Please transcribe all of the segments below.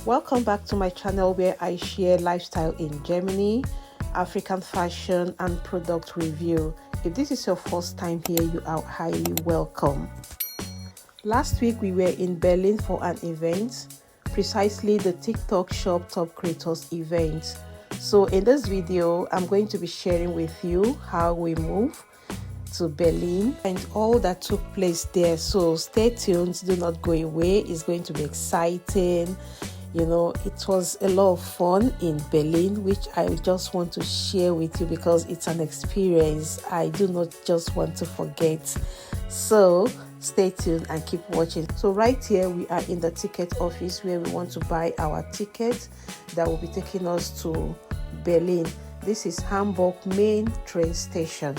Welcome back to my channel where I share lifestyle in Germany, African fashion and product review. If this is your first time here, you are highly welcome. Last week we were in Berlin for an event, precisely the TikTok Shop Top Creators event. So in this video, I'm going to be sharing with you how we move to Berlin and all that took place there. So stay tuned, do not go away. It's going to be exciting. You know, it was a lot of fun in Berlin, which I just want to share with you because it's an experience I do not just want to forget. So stay tuned and keep watching. So right here we are in the ticket office where we want to buy our ticket that will be taking us to Berlin. This is Hamburg main train station.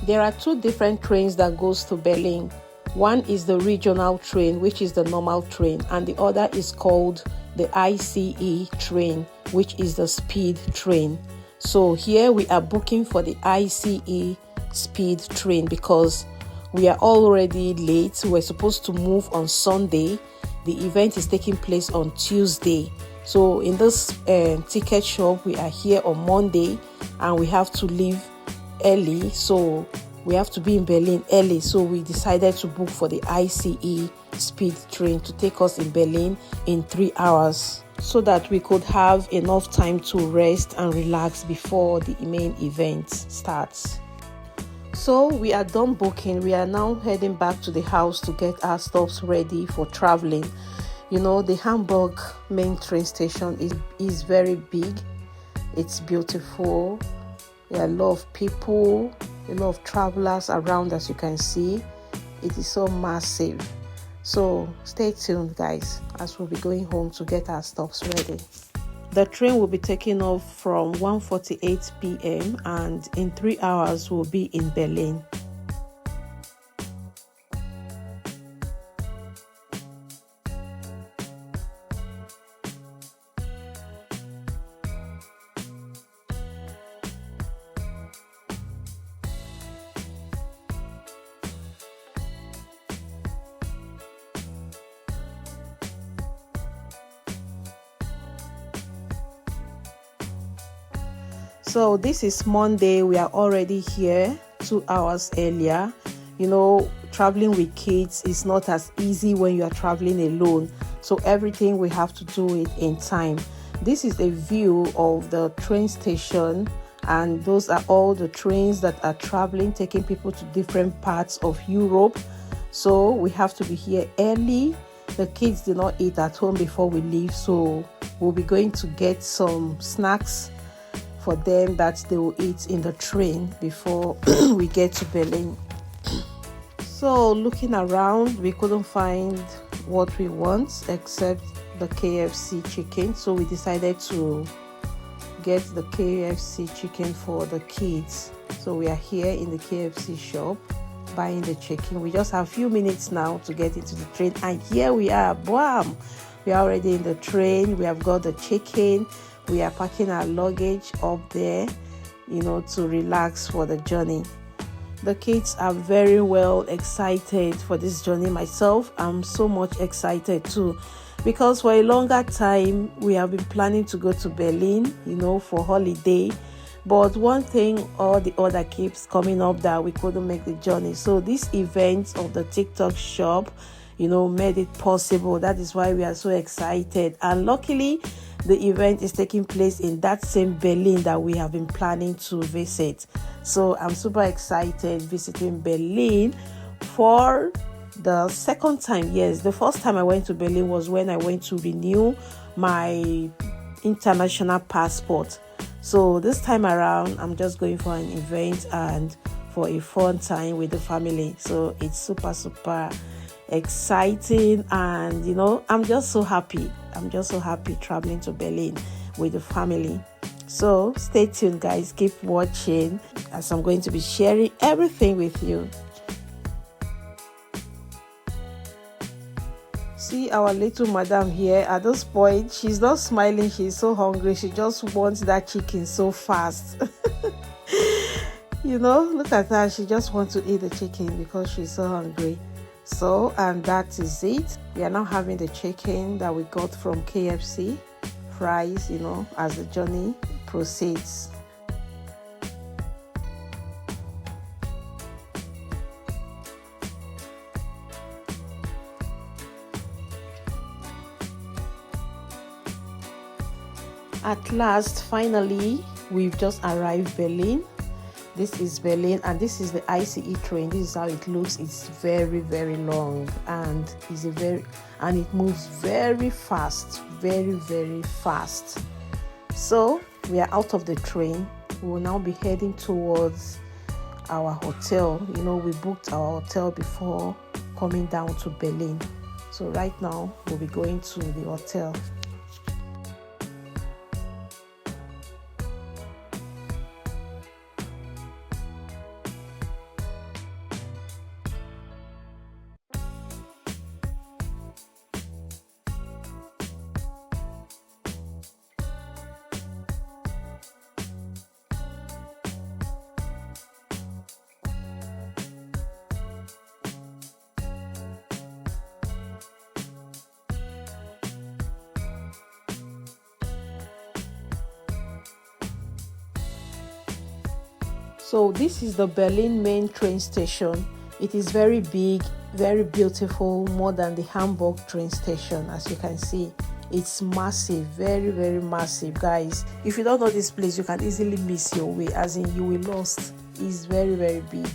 There are two different trains that goes to Berlin. One is the regional train, which is the normal train, and the other is called the ICE train, which is the speed train. So here we are booking for the ICE speed train because we are already late. We're supposed to move on Sunday. The event is taking place on Tuesday. So in this ticket shop, we are here on Monday and we have to leave early, so we have to be in Berlin early. So we decided to book for the ICE speed train to take us in Berlin in 3 hours so that we could have enough time to rest and relax before the main event starts. So we are done booking. We are now heading back to the house to get our stuffs ready for traveling. You know, the Hamburg main train station is very big. It's beautiful. There are a lot of people, a lot of travelers around, as you can see. It is so massive. So stay tuned, guys, as we'll be going home to get our stuffs ready. The train will be taking off from 1:48 p.m. and in 3 hours we'll be in Berlin. So this is Monday. We are already here 2 hours earlier. You know, traveling with kids is not as easy when you are traveling alone. So everything we have to do it in time. This is a view of the train station, and those are all the trains that are traveling, taking people to different parts of Europe. So we have to be here early. The kids did not eat at home before we leave, so we'll be going to get some snacks for them that they will eat in the train before we get to Berlin. So looking around, we couldn't find what we want except the KFC chicken, so we decided to get the KFC chicken for the kids. So we are here in the KFC shop buying the chicken. We just have a few minutes now to get into the train, and here we are. Bam! We are already in the train. We have got the chicken. We are packing our luggage up there, you know, to relax for the journey. The kids are very well excited for this journey. Myself, I'm so much excited too, because for a longer time we have been planning to go to Berlin, you know, for holiday. But one thing or the other keeps coming up that we couldn't make the journey. So this event of the TikTok shop, you know, made it possible. That is why we are so excited. And luckily, the event is taking place in that same Berlin that we have been planning to visit. So I'm super excited visiting Berlin for the second time. Yes, the first time I went to Berlin was when I went to renew my international passport. So this time around, I'm just going for an event and for a fun time with the family. So it's super exciting, and you know, I'm just so happy traveling to Berlin with the family. So stay tuned, guys, keep watching as I'm going to be sharing everything with you. See our little madam here. At this point, she's not smiling, she's so hungry. She just wants that chicken so fast. You know, look at her, she just wants to eat the chicken because she's so hungry. So, and that is it. We are now having the chicken that we got from KFC, fries, as the journey proceeds. At last, finally, we've just arrived Berlin. This is Berlin, and this is the ICE train. This is how it looks. It's very, very long, and it moves very fast, very, very fast. So we are out of the train. We will now be heading towards our hotel. We booked our hotel before coming down to Berlin. So right now we'll be going to the hotel. So this is the Berlin main train station. It is very big, very beautiful, more than the Hamburg train station. As you can see, it's massive, very, very massive, guys. If you don't know this place, you can easily miss your way, as in you will lost. It's very, very big.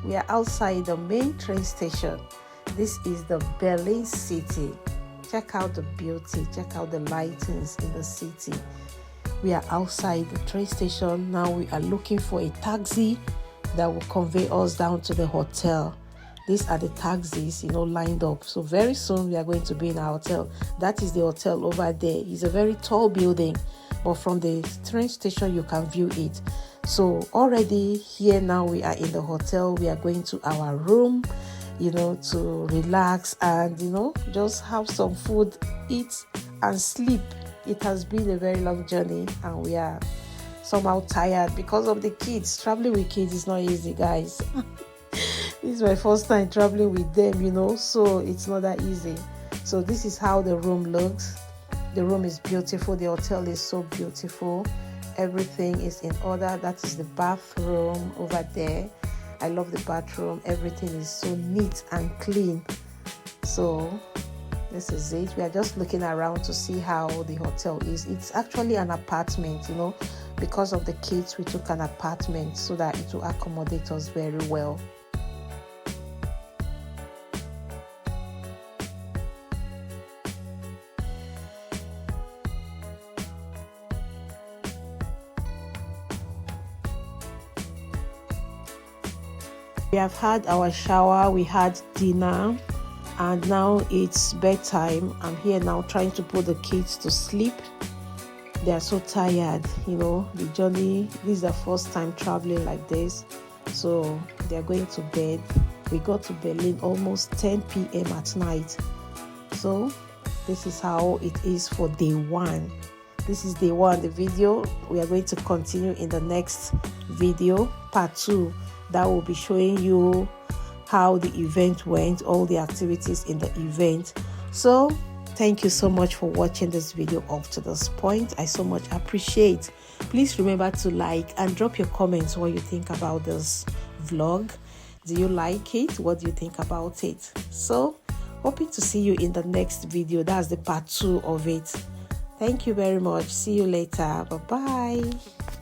We are outside the main train station. This is the Berlin city. Check out the beauty, check out the lightings in the city. We are outside the train station. Now we are looking for a taxi that will convey us down to the hotel. These are the taxis, lined up. So very soon we are going to be in our hotel. That is the hotel over there. It's a very tall building, but from the train station you can view it. So already here now we are in the hotel. We are going to our room, to relax and, just have some food, eat and sleep. It has been a very long journey and we are somehow tired because of the kids. Traveling with kids is not easy, guys. This is my first time traveling with them, so it's not that easy. So this is how the room looks. The room is beautiful. The hotel is so beautiful. Everything is in order. That is the bathroom over there. I love the bathroom. Everything is so neat and clean. So this is it. We are just looking around to see how the hotel is. It's actually an apartment, because of the kids we took an apartment so that it will accommodate us very well. We have had our shower, we had dinner, and now it's bedtime. I'm here now trying to put the kids to sleep. They are so tired, the journey. This is the first time traveling like this, so they are going to bed. We got to Berlin almost 10 p.m. at night. So this is how it is for day one. This is day one. The video we are going to continue in the next video, part 2. That will be showing you how the event went, all the activities in the event. So thank you so much for watching this video up to this point. I so much appreciate. Please remember to like and drop your comments what you think about this vlog. Do you like it? What do you think about it? So hoping to see you in the next video. That's the part 2 of it. Thank you very much. See you later. Bye bye.